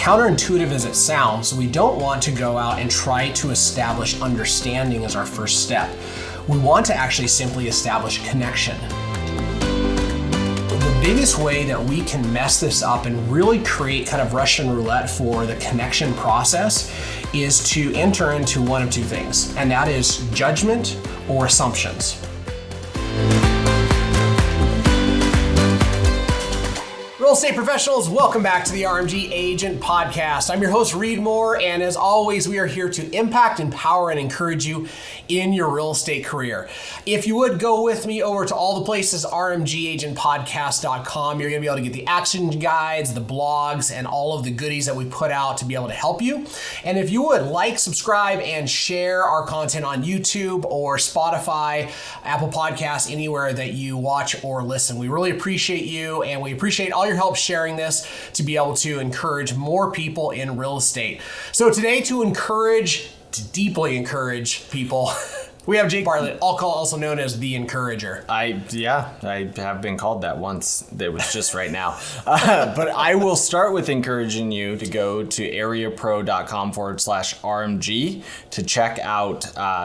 counterintuitive as it sounds, we don't want to go out and try to establish understanding as our first step. We want to actually simply establish connection. The biggest way that we can mess this up and really create kind of Russian roulette for the connection process is to enter into one of two things, and that is judgment or assumptions. Real estate professionals, welcome back to the RMG Agent Podcast. I'm your host, Reed Moore, and as always, we are here to impact, empower, and encourage you in your real estate career. If you would go with me over to all the places, rmgagentpodcast.com, you're going to be able to get the action guides, the blogs, and all of the goodies that we put out to be able to help you. And if you would like, subscribe, and share our content on YouTube or Spotify, Apple Podcasts, anywhere that you watch or listen. We really appreciate you, and we appreciate all your help sharing this to be able to encourage more people in real estate. So today, to deeply encourage people, we have Jake Bartlett, also known as the Encourager. I have been called that once. It was just right now. But I will start with encouraging you to go to areapro.com/RMG to check out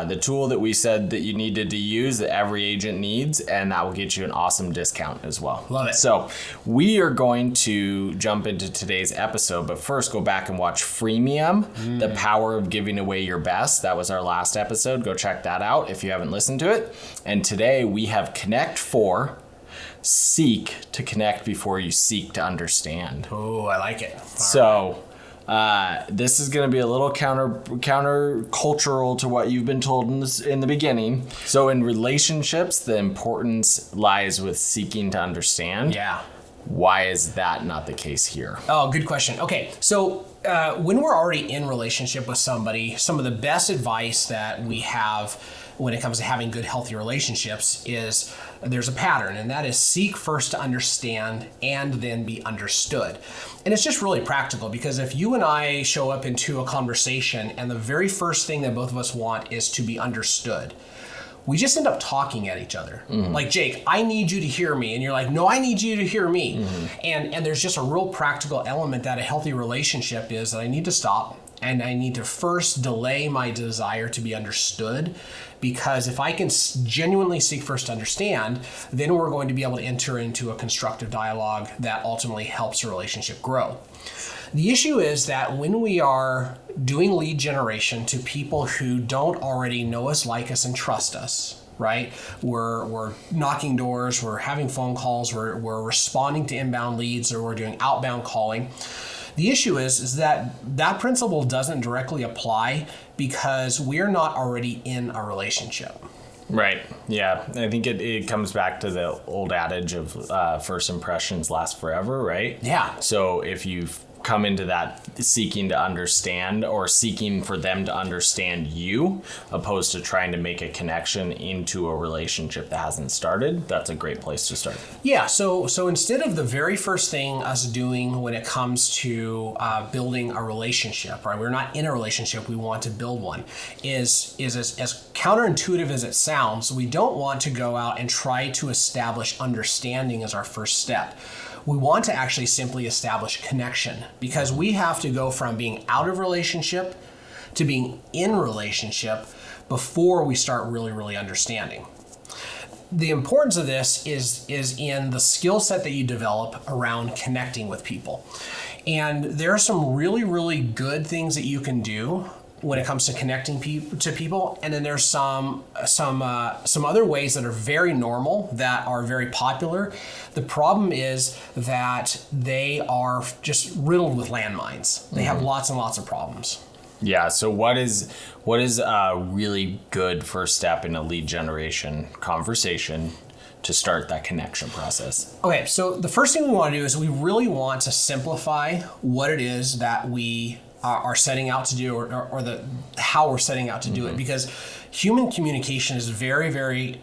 the tool that we said that you needed to use that every agent needs, and that will get you an awesome discount as well. Love it. So we are going to jump into today's episode, but first go back and watch Freemium, The Power of Giving Away Your Best. That was our last episode. Go check that out if you haven't listened to it. And today we have Connect 4, Seek to Connect Before You Seek to Understand. Oh, I like it. This is going to be a little counter-cultural to what you've been told in the beginning. So in relationships, the importance lies with seeking to understand. Yeah. Why is that not the case here? Oh, good question. Okay, so when we're already in relationship with somebody, some of the best advice that we have when it comes to having good, healthy relationships is there's a pattern, and that is seek first to understand and then be understood. And it's just really practical, because if you and I show up into a conversation and the very first thing that both of us want is to be understood, we just end up talking at each other. Mm-hmm. Like, Jake, I need you to hear me. And you're like, no, I need you to hear me. Mm-hmm. And there's just a real practical element that a healthy relationship is that I need to stop and I need to first delay my desire to be understood. Because if I can genuinely seek first to understand, then we're going to be able to enter into a constructive dialogue that ultimately helps a relationship grow. The issue is that when we are doing lead generation to people who don't already know us, like us, and trust us, right? We're knocking doors, we're having phone calls, we're responding to inbound leads, or we're doing outbound calling. The issue is that principle doesn't directly apply because we're not already in a relationship. Right. Yeah. I think it comes back to the old adage of first impressions last forever, right? Yeah. So if you've come into that seeking to understand, or seeking for them to understand you, opposed to trying to make a connection into a relationship that hasn't started, that's a great place to start. Yeah, so instead of the very first thing us doing when it comes to building a relationship, right? We're not in a relationship, we want to build one, is as counterintuitive as it sounds, we don't want to go out and try to establish understanding as our first step. We want to actually simply establish connection, because we have to go from being out of relationship to being in relationship before we start really, really understanding. The importance of this is in the skill set that you develop around connecting with people. And there are some really, really good things that you can do when it comes to connecting to people, and then there's some other ways that are very normal, that are very popular. The problem is that they are just riddled with landmines. They have lots and lots of problems. Yeah. So what is a really good first step in a lead generation conversation to start that connection process? Okay. So the first thing we want to do is we really want to simplify what it is that we are setting out to do, or how we're setting out to do it, because human communication is very, very,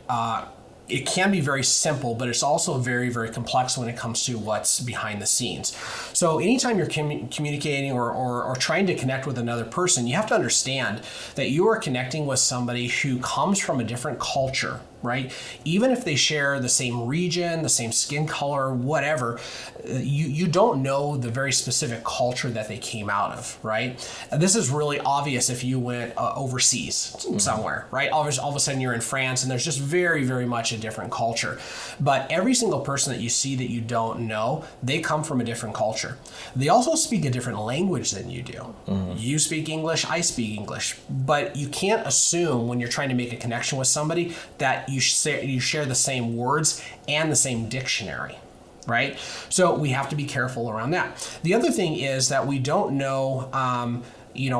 it can be very simple, but it's also very, very complex when it comes to what's behind the scenes. So anytime you're communicating or trying to connect with another person, you have to understand that you are connecting with somebody who comes from a different culture right? Even if they share the same region, the same skin color, whatever, you don't know the very specific culture that they came out of, right? And this is really obvious if you went overseas somewhere, right? All of a sudden you're in France and there's just very, very much a different culture. But every single person that you see that you don't know, they come from a different culture. They also speak a different language than you do. You speak English, I speak English, but you can't assume when you're trying to make a connection with somebody that you share the same words and the same dictionary, right? So we have to be careful around that. The other thing is that we don't know,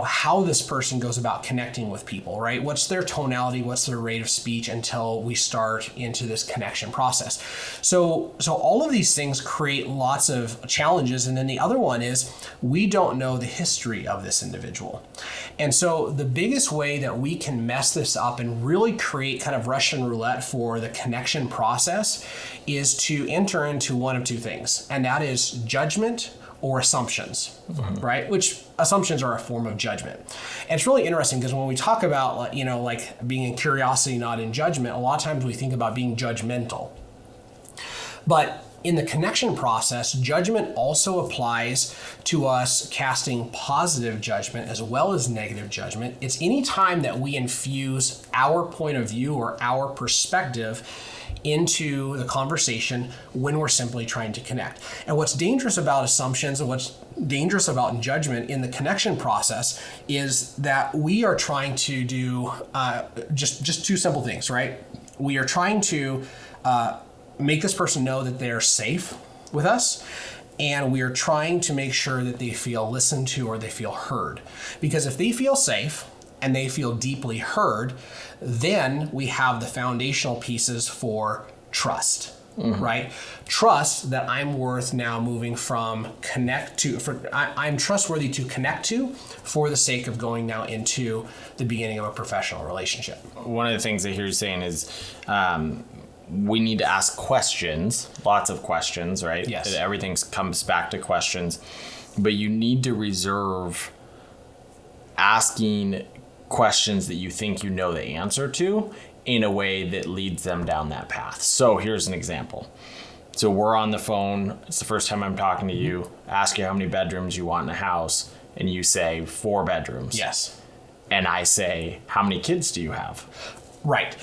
how this person goes about connecting with people, right? What's their tonality? What's their rate of speech until we start into this connection process? So all of these things create lots of challenges. And then the other one is we don't know the history of this individual. And so the biggest way that we can mess this up and really create kind of Russian roulette for the connection process is to enter into one of two things, and that is judgment or assumptions, right? Which assumptions are a form of judgment. And it's really interesting because when we talk about, like being in curiosity, not in judgment, a lot of times we think about being judgmental. But in the connection process, judgment also applies to us casting positive judgment as well as negative judgment. It's any time that we infuse our point of view or our perspective into the conversation when we're simply trying to connect. And what's dangerous about assumptions and what's dangerous about judgment in the connection process is that we are trying to do just two simple things, right? We are trying to make this person know that they're safe with us, and we are trying to make sure that they feel listened to or they feel heard. Because if they feel safe and they feel deeply heard, then we have the foundational pieces for trust, right? Trust that I'm worth now moving from I'm trustworthy to connect to for the sake of going now into the beginning of a professional relationship. One of the things I hear you saying is we need to ask questions, lots of questions, right? Yes. Everything comes back to questions, but you need to reserve asking questions that you think you know the answer to in a way that leads them down that path. So here's an example. So we're on the phone. It's the first time I'm talking to you. Ask you how many bedrooms you want in a house, and you say 4 bedrooms. Yes. And I say, how many kids do you have? Right.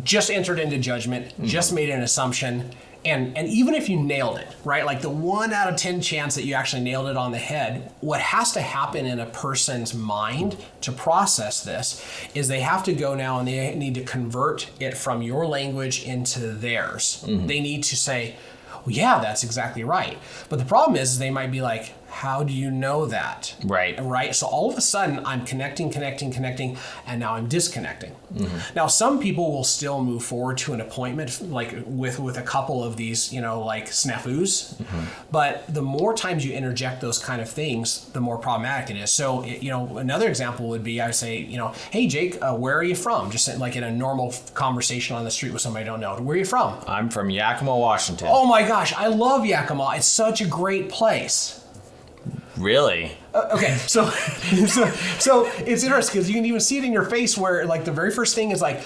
Just entered into judgment, just made an assumption. And even if you nailed it, right? Like the 1 out of 10 chance that you actually nailed it on the head, what has to happen in a person's mind to process this is they have to go now and they need to convert it from your language into theirs. They need to say, well, yeah, that's exactly right. But the problem is they might be like, how do you know that? Right. So all of a sudden I'm connecting, and now I'm disconnecting. Now some people will still move forward to an appointment like with a couple of these, like snafus. But the more times you interject those kind of things, the more problematic it is. So, another example would be I would say, hey Jake, where are you from? Just like in a normal conversation on the street with somebody I don't know. Where are you from? I'm from Yakima, Washington. Oh my gosh, I love Yakima. It's such a great place. Really? Okay, so it's interesting because you can even see it in your face where like the very first thing is like,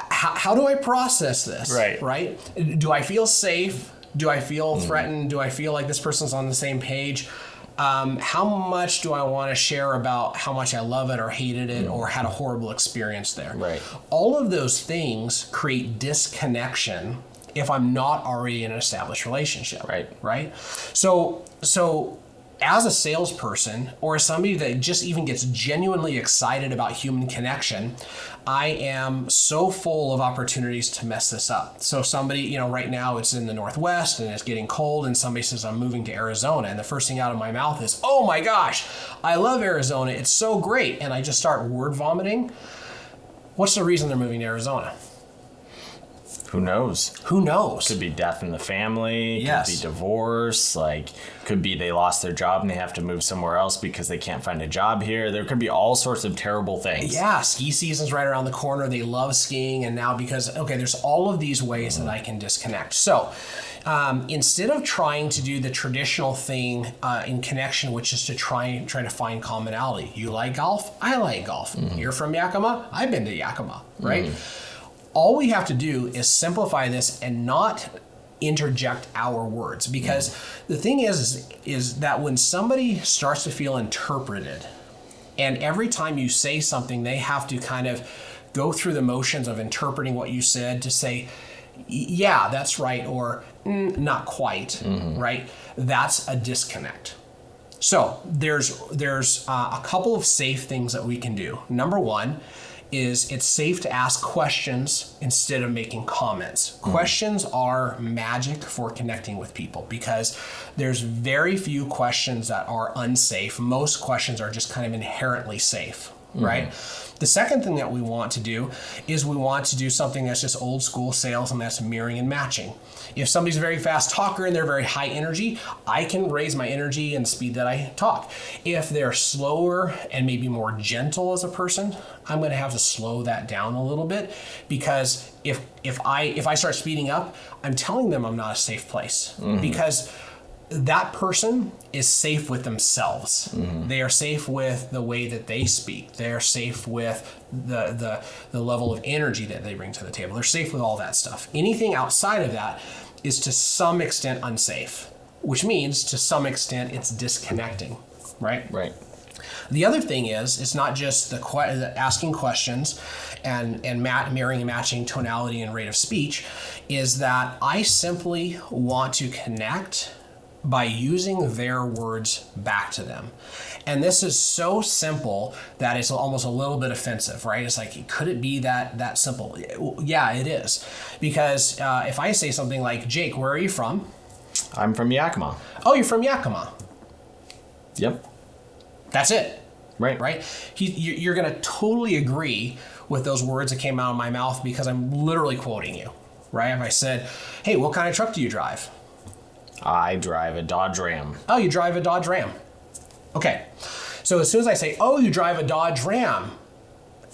how do I process this? Right? Do I feel safe? Do I feel threatened? Do I feel like this person's on the same page? How much do I want to share about how much I love it or hated it or had a horrible experience there? Right. All of those things create disconnection if I'm not already in an established relationship. Right? So as a salesperson or as somebody that just even gets genuinely excited about human connection, I am so full of opportunities to mess this up. So somebody, right now it's in the Northwest and it's getting cold and somebody says I'm moving to Arizona and the first thing out of my mouth is, oh my gosh, I love Arizona. It's so great. And I just start word vomiting. What's the reason they're moving to Arizona? Who knows? Could be death in the family. Yes. Could be divorce. Could be they lost their job and they have to move somewhere else because they can't find a job here. There could be all sorts of terrible things. Yeah, ski season's right around the corner. They love skiing, and now there's all of these ways that I can disconnect. So instead of trying to do the traditional thing in connection, which is to try to find commonality. You like golf? I like golf. You're from Yakima? I've been to Yakima, right? all we have to do is simplify this and not interject our words, because the thing is that when somebody starts to feel interpreted, and every time you say something, they have to kind of go through the motions of interpreting what you said to say, yeah, that's right, or not quite, right? That's a disconnect. So there's a couple of safe things that we can do. Number one is it's safe to ask questions instead of making comments. Questions are magic for connecting with people, because there's very few questions that are unsafe. Most questions are just kind of inherently safe, right? The second thing that we want to do is we want to do something that's just old school sales, and that's mirroring and matching. If somebody's a very fast talker and they're very high energy, I can raise my energy and speed that I talk. If they're slower and maybe more gentle as a person, I'm going to have to slow that down a little bit, because if I start speeding up, I'm telling them I'm not a safe place, because that person is safe with themselves. They are safe with the way that they speak. They're safe with the level of energy that they bring to the table. They're safe with all that stuff. Anything outside of that is to some extent unsafe, which means to some extent it's disconnecting, right? Right. The other thing is, it's not just the asking questions and mirroring and matching tonality and rate of speech, is that I simply want to connect by using their words back to them. And this is so simple that it's almost a little bit offensive, right? It's like, could it be that simple? Yeah, it is. Because if I say something like, Jake, where are you from? I'm from Yakima. Oh, you're from Yakima. Yep. That's it. Right. Right? You're going to totally agree with those words that came out of my mouth, because I'm literally quoting you, right? If I said, hey, what kind of truck do you drive? I drive a Dodge Ram. Oh, you drive a Dodge Ram. Okay. So as soon as I say, oh, you drive a Dodge Ram,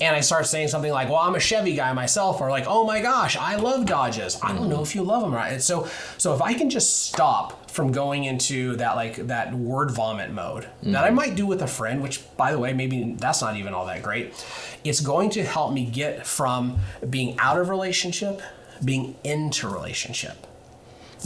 and I start saying something like, well, I'm a Chevy guy myself, or like, oh my gosh, I love Dodges. I don't know if you love them, right? So if I can just stop from going into that word vomit mode that I might do with a friend, which, by the way, maybe that's not even all that great, it's going to help me get from being out of relationship, being into relationship.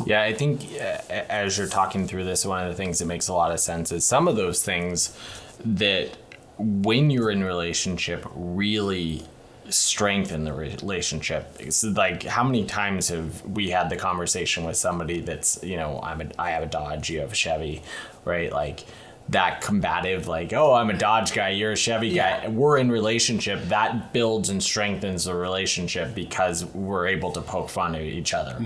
Yeah, I think as you're talking through this, one of the things that makes a lot of sense is some of those things that when you're in a relationship really strengthen the relationship. It's like, how many times have we had the conversation with somebody that's, I have a Dodge, you have a Chevy, right? Like that combative, like, oh, I'm a Dodge guy, you're a Chevy guy. We're in relationship. That builds and strengthens the relationship because we're able to poke fun at each other.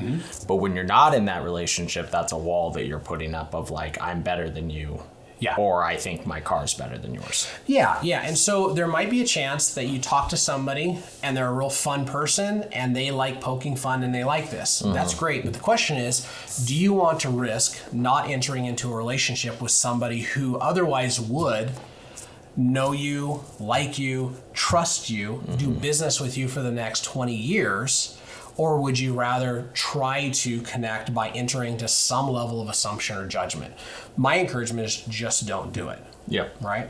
But when you're not in that relationship, that's a wall that you're putting up of like, I'm better than you. Yeah. Or I think my car's better than yours. Yeah. And so there might be a chance that you talk to somebody and they're a real fun person and they like poking fun and they like this. That's great. But the question is, do you want to risk not entering into a relationship with somebody who otherwise would know you, like you, trust you, do business with you for the next 20 years? Or would you rather try to connect by entering to some level of assumption or judgment? My encouragement is just don't do it. Yep. Right?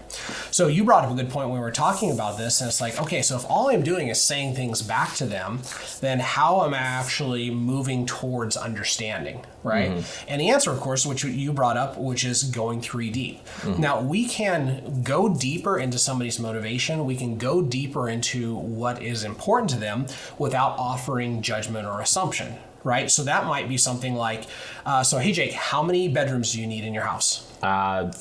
So you brought up a good point when we were talking about this, and it's like, okay, so if all I'm doing is saying things back to them, then how am I actually moving towards understanding, right? And the answer, of course, which you brought up, which is going 3 deep. Now, we can go deeper into somebody's motivation. We can go deeper into what is important to them without offering judgment or assumption, right? So that might be something like, so hey, Jake, how many bedrooms do you need in your house? 4.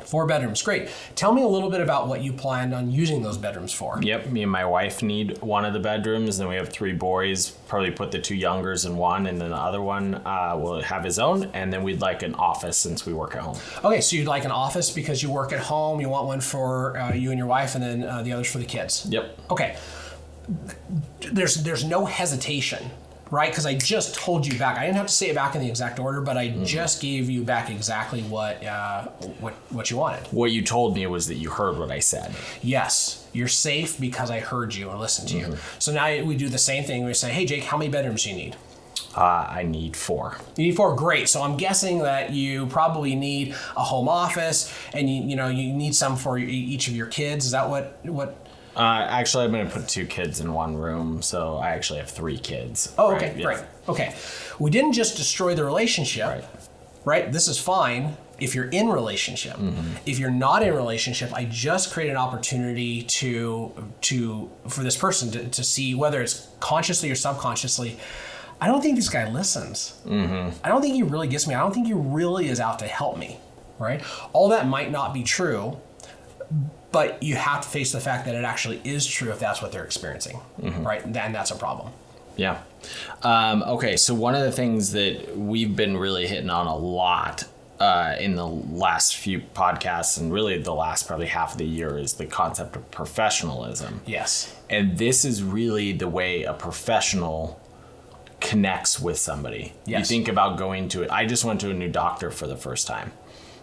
4 bedrooms. Great. Tell me a little bit about what you planned on using those bedrooms for. Yep. Me and my wife need one of the bedrooms. Then we have 3 boys. Probably put the 2 youngers in one, and then the other one will have his own. And then we'd like an office since we work at home. Okay, so you'd like an office because you work at home. You want one for you and your wife, and then the others for the kids. Yep. Okay. There's no hesitation, right? Because I just told you back. I didn't have to say it back in the exact order, but I just gave you back exactly what you wanted. What you told me was that you heard what I said. Yes, you're safe because I heard you and listened to you. So now we do the same thing. We say, hey, Jake, how many bedrooms do you need? I need 4. You need 4, great. So I'm guessing that you probably need a home office, and you need some for each of your kids. Is that what? Actually, I'm going to put 2 kids in one room, so I actually have 3 kids. Oh, okay, great. Okay. We didn't just destroy the relationship, right? This is fine if you're in relationship. If you're not in relationship, I just create an opportunity for this person to see, whether it's consciously or subconsciously, I don't think this guy listens. I don't think he really gets me. I don't think he really is out to help me, right? All that might not be true, but you have to face the fact that it actually is true if that's what they're experiencing, right? And that's a problem. Yeah. Okay, so one of the things that we've been really hitting on a lot in the last few podcasts, and really the last probably half of the year, is the concept of professionalism. Yes. And this is really the way a professional connects with somebody. Yes. You think about going to it. I just went to a new doctor for the first time.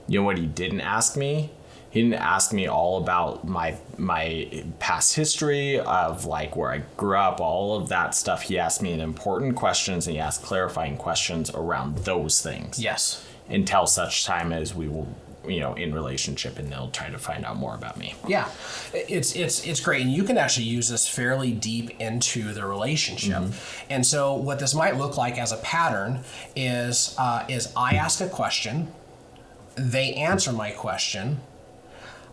You know what he didn't ask me? He didn't ask me all about my past history of like where I grew up, all of that stuff. He asked me important questions, and he asked clarifying questions around those things. Yes. Until such time as we will, in relationship, and they'll try to find out more about me. Yeah, it's great, and you can actually use this fairly deep into the relationship. And so, what this might look like as a pattern is I ask a question, they answer my question.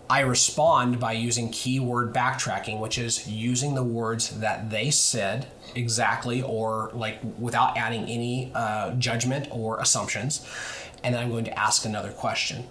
I respond by using keyword backtracking, which is using the words that they said exactly, or like without adding any judgment or assumptions. And then I'm going to ask another question.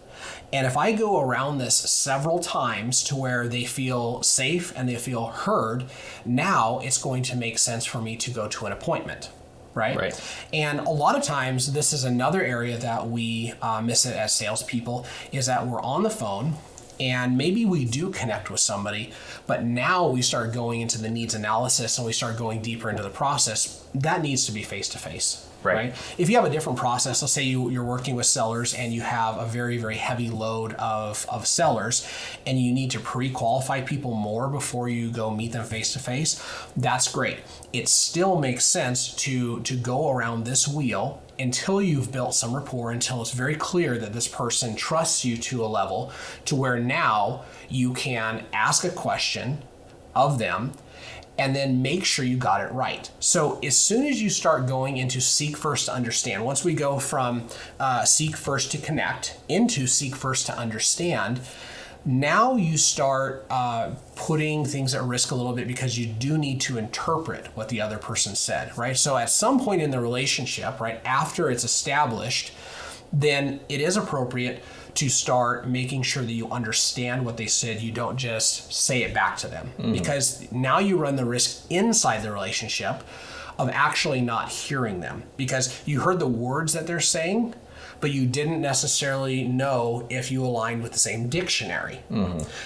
And if I go around this several times to where they feel safe and they feel heard, now it's going to make sense for me to go to an appointment. Right. And a lot of times, this is another area that we miss it as salespeople, is that we're on the phone, and maybe we do connect with somebody, but now we start going into the needs analysis and we start going deeper into the process. That needs to be face-to-face. Right. If you have a different process, let's say you're working with sellers and you have a very, very heavy load of sellers, and you need to pre-qualify people more before you go meet them face-to-face, that's great. It still makes sense to go around this wheel until you've built some rapport, until it's very clear that this person trusts you to a level to where now you can ask a question of them and then make sure you got it right. So as soon as you start going into seek first to understand, once we go from seek first to connect into seek first to understand, now you start putting things at risk a little bit, because you do need to interpret what the other person said, right? So at some point in the relationship, right, after it's established, then it is appropriate to start making sure that you understand what they said. You don't just say it back to them, because now you run the risk inside the relationship of actually not hearing them, because you heard the words that they're saying, but you didn't necessarily know if you aligned with the same dictionary.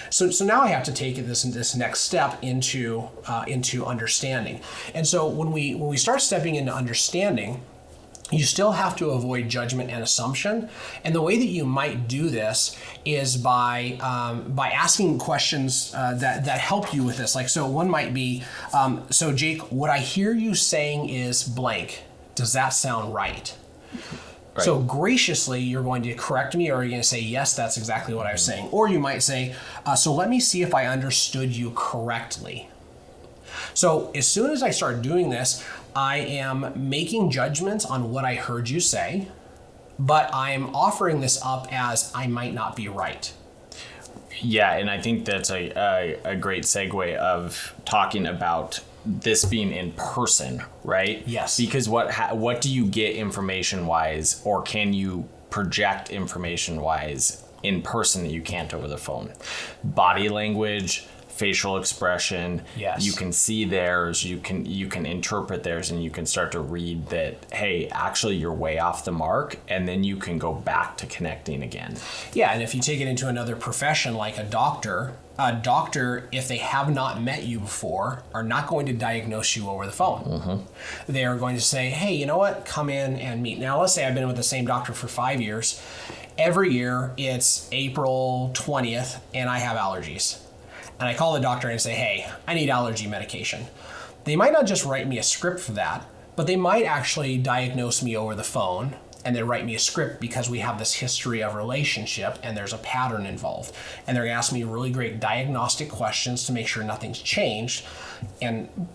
So now I have to take this next step into understanding. And so when we start stepping into understanding, you still have to avoid judgment and assumption. And the way that you might do this is by asking questions that help you with this. Like, so one might be, so Jake, what I hear you saying is blank. Does that sound right? So graciously, you're going to correct me, or you're going to say, yes, that's exactly what I was saying. Or you might say, so let me see if I understood you correctly. So as soon as I start doing this, I am making judgments on what I heard you say, but I'm offering this up as I might not be right. Yeah, and I think that's a great segue of talking about this being in person, right? Yes. Because what do you get information-wise, or can you project information-wise in person that you can't over the phone? Body language, facial expression. Yes. You can see theirs, you can interpret theirs, and you can start to read that, hey, actually you're way off the mark, and then you can go back to connecting again. Yeah, and if you take it into another profession like a doctor, if they have not met you before, are not going to diagnose you over the phone. They are going to say, hey, you know what? Come in and meet. Now, let's say I've been with the same doctor for 5 years. Every year, it's April 20th, and I have allergies. And I call the doctor and say, hey, I need allergy medication. They might not just write me a script for that, but they might actually diagnose me over the phone and they write me a script because we have this history of relationship and there's a pattern involved. And they're gonna ask me really great diagnostic questions to make sure nothing's changed.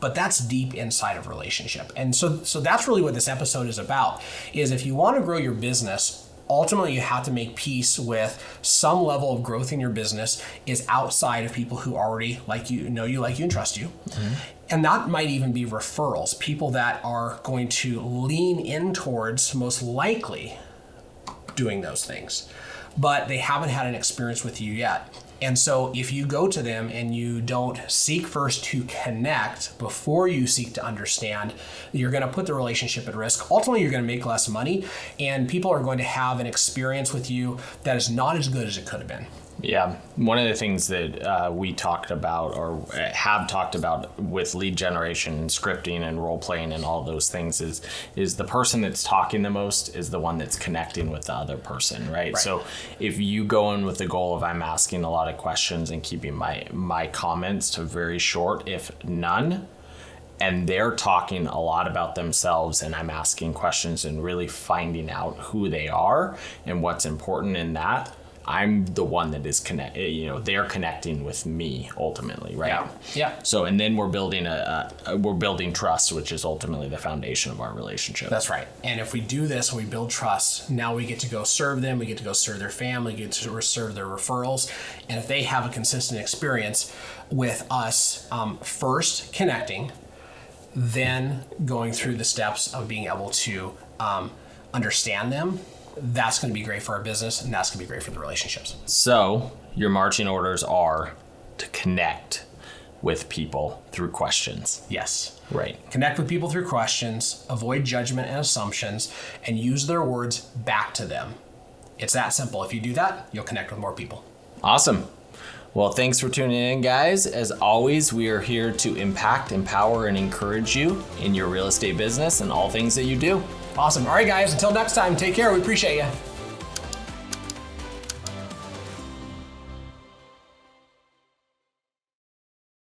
But that's deep inside of relationship. And so that's really what this episode is about, is if you want to grow your business, ultimately you have to make peace with some level of growth in your business is outside of people who already like you and trust you. Mm-hmm. And that might even be referrals, people that are going to lean in towards most likely doing those things, but they haven't had an experience with you yet. And so if you go to them and you don't seek first to connect before you seek to understand, you're going to put the relationship at risk. Ultimately, you're going to make less money, and people are going to have an experience with you that is not as good as it could have been. Yeah, one of the things that we talked about or have talked about with lead generation and scripting and role playing and all those things is the person that's talking the most is the one that's connecting with the other person, right? So if you go in with the goal of I'm asking a lot of questions and keeping my comments to very short, if none, and they're talking a lot about themselves and I'm asking questions and really finding out who they are and what's important in that, I'm the one that is they're connecting with me ultimately, right? Yeah. So, and then we're building trust, which is ultimately the foundation of our relationship. That's right. And if we do this and we build trust, now we get to go serve them, we get to go serve their family, we get to serve their referrals. And if they have a consistent experience with us, first connecting, then going through the steps of being able to understand them, that's going to be great for our business, and that's going to be great for the relationships. So your marching orders are to connect with people through questions. Yes. Right. Connect with people through questions, avoid judgment and assumptions, and use their words back to them. It's that simple. If you do that, you'll connect with more people. Awesome. Well, thanks for tuning in, guys. As always, we are here to impact, empower, and encourage you in your real estate business and all things that you do. Awesome. All right, guys, until next time, take care. We appreciate you.